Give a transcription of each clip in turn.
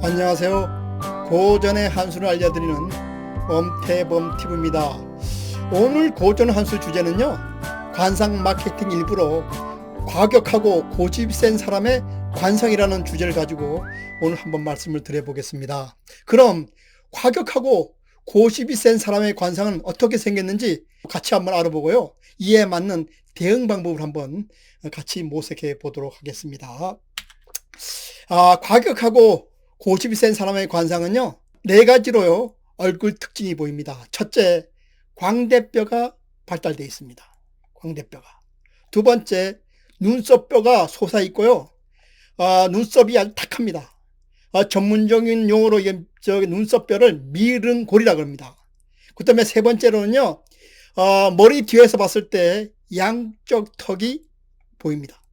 안녕하세요. 고전의 한수를 알려드리는 엄태범TV입니다. 오늘 고전 한수 주제는요, 관상 마케팅 일부로 과격하고 고집이 센 사람의 관상이라는 주제를 가지고 오늘 한번 말씀을 드려보겠습니다. 그럼 과격하고 고집이 센 사람의 관상은 어떻게 생겼는지 같이 한번 알아보고요, 이에 맞는 대응 방법을 한번 같이 모색해 보도록 하겠습니다. 과격하고 고집이 센 사람의 관상은요, 네 가지로요 얼굴 특징이 보입니다. 첫째, 광대뼈가 발달되어 있습니다. 광대뼈가. 두 번째, 눈썹뼈가 솟아있고요, 눈썹이 아주 탁합니다. 전문적인 용어로 눈썹뼈를 미릉골이라고 합니다. 그 다음에 세 번째로는요, 머리 뒤에서 봤을 때 양쪽 턱이 보입니다.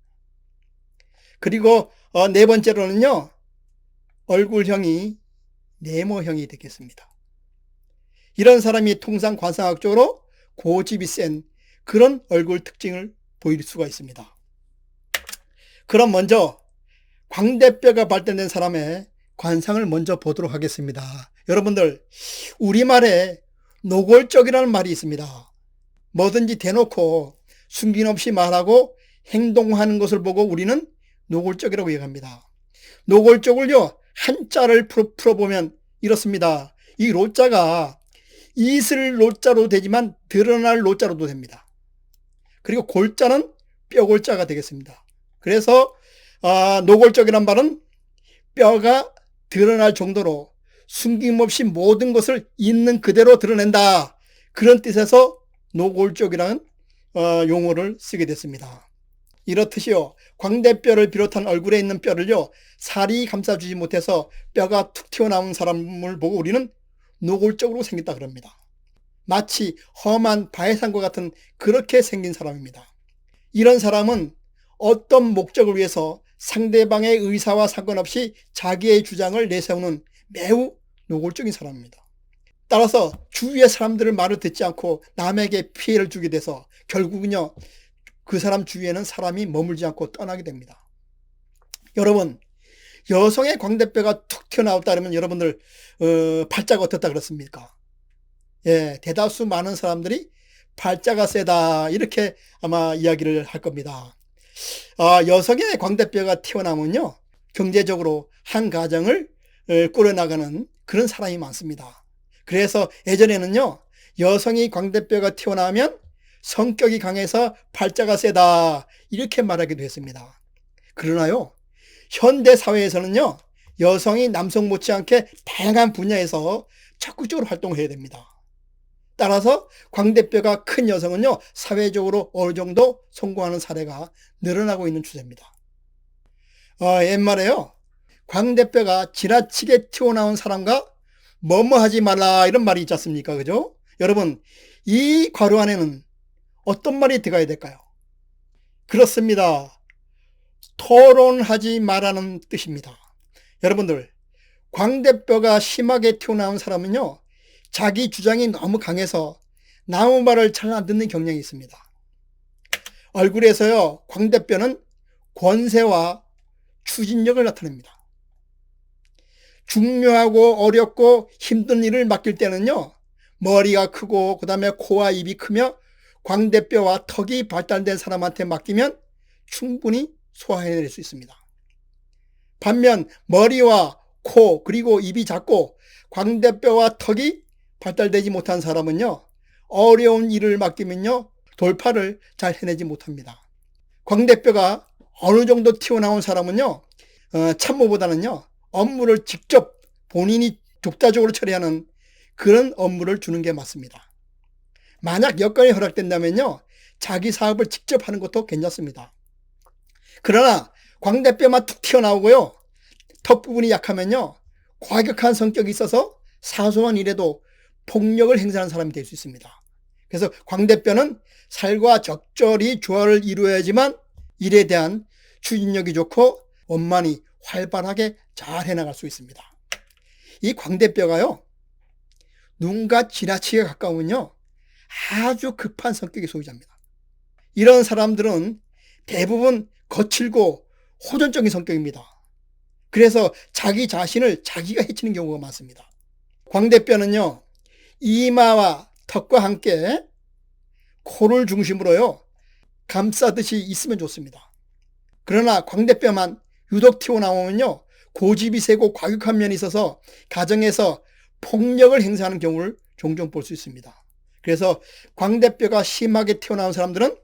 그리고 네 번째로는요, 얼굴형이 네모형이 되겠습니다. 이런 사람이 통상 관상학적으로 고집이 센 그런 얼굴 특징을 보일 수가 있습니다. 그럼 먼저 광대뼈가 발달된 사람의 관상을 먼저 보도록 하겠습니다. 여러분들, 우리말에 노골적이라는 말이 있습니다. 뭐든지 대놓고 숨김없이 말하고 행동하는 것을 보고 우리는 노골적이라고 얘기합니다. 노골적을요, 한자를 풀어보면 이렇습니다. 이 로자가 이슬 로자로 되지만 드러날 로자로도 됩니다. 그리고 골자는 뼈골자가 되겠습니다. 그래서 노골적이란 말은 뼈가 드러날 정도로 숨김없이 모든 것을 있는 그대로 드러낸다, 그런 뜻에서 노골적이라는 용어를 쓰게 됐습니다. 이렇듯이요, 광대뼈를 비롯한 얼굴에 있는 뼈를요, 살이 감싸주지 못해서 뼈가 툭 튀어나온 사람을 보고 우리는 노골적으로 생겼다 그럽니다. 마치 험한 바해산과 같은 그렇게 생긴 사람입니다. 이런 사람은 어떤 목적을 위해서 상대방의 의사와 상관없이 자기의 주장을 내세우는 매우 노골적인 사람입니다. 따라서 주위의 사람들의 말을 듣지 않고 남에게 피해를 주게 돼서 결국은요, 그 사람 주위에는 사람이 머물지 않고 떠나게 됩니다. 여러분, 여성의 광대뼈가 툭 튀어나왔다 그러면 여러분들 팔자가 어떻다 그렇습니까? 예, 대다수 많은 사람들이 팔자가 세다 이렇게 아마 이야기를 할 겁니다. 여성의 광대뼈가 튀어나오면요, 경제적으로 한 가정을 꾸려나가는 그런 사람이 많습니다. 그래서 예전에는요, 여성이 광대뼈가 튀어나오면 성격이 강해서 팔자가 세다 이렇게 말하기도 했습니다. 그러나요, 현대 사회에서는요, 여성이 남성 못지않게 다양한 분야에서 적극적으로 활동을 해야 됩니다. 따라서 광대뼈가 큰 여성은요, 사회적으로 어느 정도 성공하는 사례가 늘어나고 있는 추세입니다. 옛말에요, 광대뼈가 지나치게 튀어나온 사람과 뭐뭐 하지 말라 이런 말이 있지 않습니까? 그죠? 여러분, 이 괄호 안에는 어떤 말이 들어가야 될까요? 그렇습니다. 토론하지 말라는 뜻입니다. 여러분들, 광대뼈가 심하게 튀어나온 사람은요, 자기 주장이 너무 강해서 남의 말을 잘 안 듣는 경향이 있습니다. 얼굴에서요, 광대뼈는 권세와 추진력을 나타냅니다. 중요하고 어렵고 힘든 일을 맡길 때는요, 머리가 크고 그 다음에 코와 입이 크며 광대뼈와 턱이 발달된 사람한테 맡기면 충분히 소화해낼 수 있습니다. 반면 머리와 코 그리고 입이 작고 광대뼈와 턱이 발달되지 못한 사람은요, 어려운 일을 맡기면요, 돌파를 잘 해내지 못합니다. 광대뼈가 어느 정도 튀어나온 사람은요, 참모보다는요, 업무를 직접 본인이 독자적으로 처리하는 그런 업무를 주는 게 맞습니다. 만약 여건이 허락된다면요, 자기 사업을 직접 하는 것도 괜찮습니다. 그러나 광대뼈만 툭 튀어나오고요, 턱 부분이 약하면요, 과격한 성격이 있어서 사소한 일에도 폭력을 행사하는 사람이 될 수 있습니다. 그래서 광대뼈는 살과 적절히 조화를 이루어야지만 일에 대한 추진력이 좋고 원만히 활발하게 잘 해나갈 수 있습니다. 이 광대뼈가요, 눈과 지나치게 가까우면요, 아주 급한 성격의 소유자입니다. 이런 사람들은 대부분 거칠고 호전적인 성격입니다. 그래서 자기 자신을 자기가 해치는 경우가 많습니다. 광대뼈는요, 이마와 턱과 함께 코를 중심으로요, 감싸듯이 있으면 좋습니다. 그러나 광대뼈만 유독 튀어나오면요, 고집이 세고 과격한 면이 있어서 가정에서 폭력을 행사하는 경우를 종종 볼 수 있습니다. 그래서 광대뼈가 심하게 튀어나온 사람들은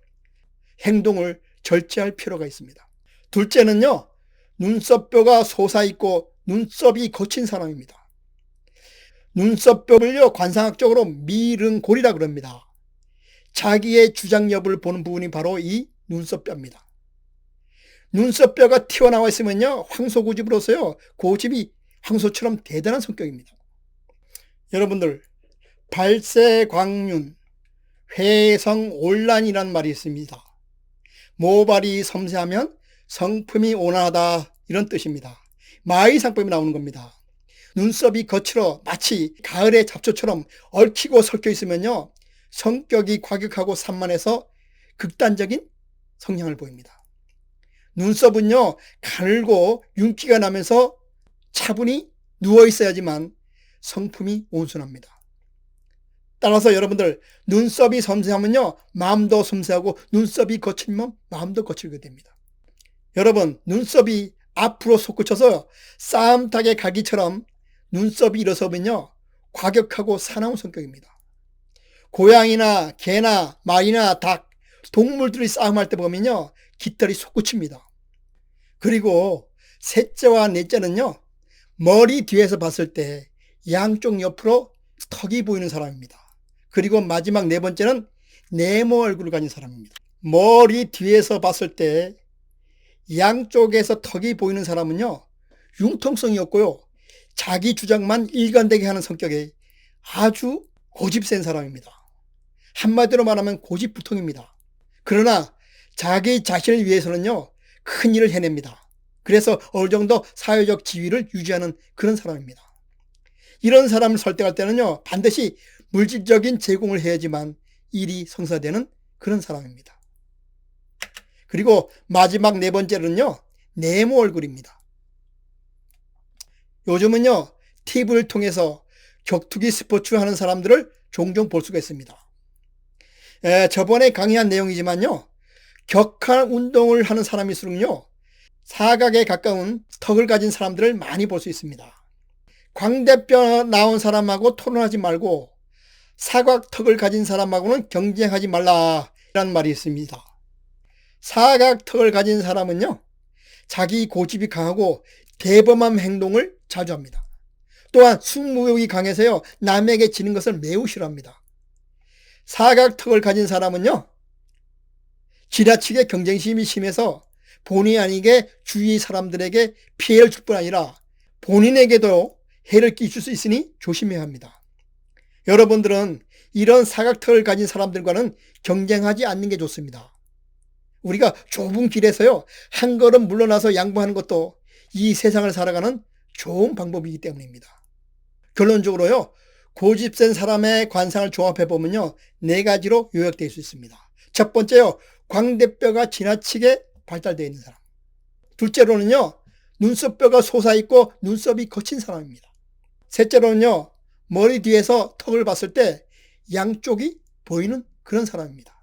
행동을 절제할 필요가 있습니다. 둘째는요, 눈썹뼈가 솟아있고 눈썹이 거친 사람입니다. 눈썹뼈를요, 관상학적으로 미릉골이라 그럽니다. 자기의 주장 여부를 보는 부분이 바로 이 눈썹뼈입니다. 눈썹뼈가 튀어나와 있으면요, 황소고집으로서요, 고집이 황소처럼 대단한 성격입니다. 여러분들, 발세광륜, 회성온란이라는 말이 있습니다. 모발이 섬세하면 성품이 온화하다, 이런 뜻입니다. 마의상법이 나오는 겁니다. 눈썹이 거칠어 마치 가을의 잡초처럼 얽히고 설켜 있으면요, 성격이 과격하고 산만해서 극단적인 성향을 보입니다. 눈썹은요, 가늘고 윤기가 나면서 차분히 누워 있어야지만 성품이 온순합니다. 따라서 여러분들, 눈썹이 섬세하면요, 마음도 섬세하고 눈썹이 거칠면 마음도 거칠게 됩니다. 여러분, 눈썹이 앞으로 솟구쳐서 싸움닭의 갈기처럼 눈썹이 일어서면요, 과격하고 사나운 성격입니다. 고양이나 개나 말이나 닭, 동물들이 싸움할 때 보면요, 깃털이 솟구칩니다. 그리고 셋째와 넷째는요, 머리 뒤에서 봤을 때 양쪽 옆으로 턱이 보이는 사람입니다. 그리고 마지막 네 번째는 네모 얼굴을 가진 사람입니다. 머리 뒤에서 봤을 때 양쪽에서 턱이 보이는 사람은요, 융통성이 없고요, 자기 주장만 일관되게 하는 성격에 아주 고집센 사람입니다. 한마디로 말하면 고집부통입니다. 그러나 자기 자신을 위해서는요, 큰 일을 해냅니다. 그래서 어느 정도 사회적 지위를 유지하는 그런 사람입니다. 이런 사람을 설득할 때는요, 반드시 물질적인 제공을 해야지만 일이 성사되는 그런 사람입니다. 그리고 마지막 네 번째는요, 네모 얼굴입니다. 요즘은요, TV를 통해서 격투기 스포츠 하는 사람들을 종종 볼 수가 있습니다. 저번에 강의한 내용이지만요, 격한 운동을 하는 사람일수록요, 사각에 가까운 턱을 가진 사람들을 많이 볼 수 있습니다. 광대뼈 나온 사람하고 토론하지 말고 사각턱을 가진 사람하고는 경쟁하지 말라라는 말이 있습니다. 사각턱을 가진 사람은요, 자기 고집이 강하고 대범한 행동을 자주 합니다. 또한 승무욕이 강해서요, 남에게 지는 것을 매우 싫어합니다. 사각턱을 가진 사람은요, 지나치게 경쟁심이 심해서 본의 아니게 주위 사람들에게 피해를 줄 뿐 아니라 본인에게도 해를 끼칠 수 있으니 조심해야 합니다. 여러분들은 이런 사각턱을 가진 사람들과는 경쟁하지 않는 게 좋습니다. 우리가 좁은 길에서요, 한 걸음 물러나서 양보하는 것도 이 세상을 살아가는 좋은 방법이기 때문입니다. 결론적으로요, 고집센 사람의 관상을 조합해보면요, 네 가지로 요약될 수 있습니다. 첫 번째요, 광대뼈가 지나치게 발달되어 있는 사람. 둘째로는요, 눈썹뼈가 솟아있고 눈썹이 거친 사람입니다. 셋째로는요, 머리 뒤에서 턱을 봤을 때 양쪽이 보이는 그런 사람입니다.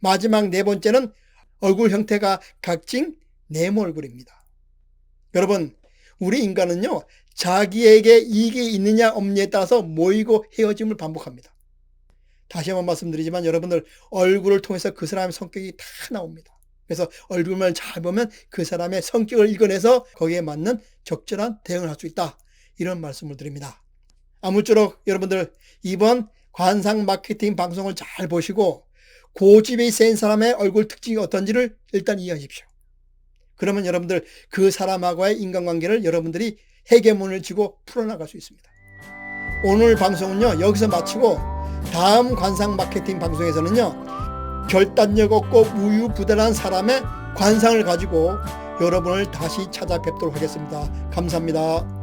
마지막 네 번째는 얼굴 형태가 각진 네모 얼굴입니다. 여러분, 우리 인간은요, 자기에게 이익이 있느냐 없느냐에 따라서 모이고 헤어짐을 반복합니다. 다시 한번 말씀드리지만 여러분들, 얼굴을 통해서 그 사람의 성격이 다 나옵니다. 그래서 얼굴만 잘 보면 그 사람의 성격을 읽어내서 거기에 맞는 적절한 대응을 할 수 있다, 이런 말씀을 드립니다. 아무쪼록 여러분들, 이번 관상 마케팅 방송을 잘 보시고 고집이 센 사람의 얼굴 특징이 어떤지를 일단 이해하십시오. 그러면 여러분들, 그 사람하고의 인간관계를 여러분들이 해결문을 쥐고 풀어나갈 수 있습니다. 오늘 방송은요, 여기서 마치고 다음 관상 마케팅 방송에서는요, 결단력 없고 우유부단한 사람의 관상을 가지고 여러분을 다시 찾아뵙도록 하겠습니다. 감사합니다.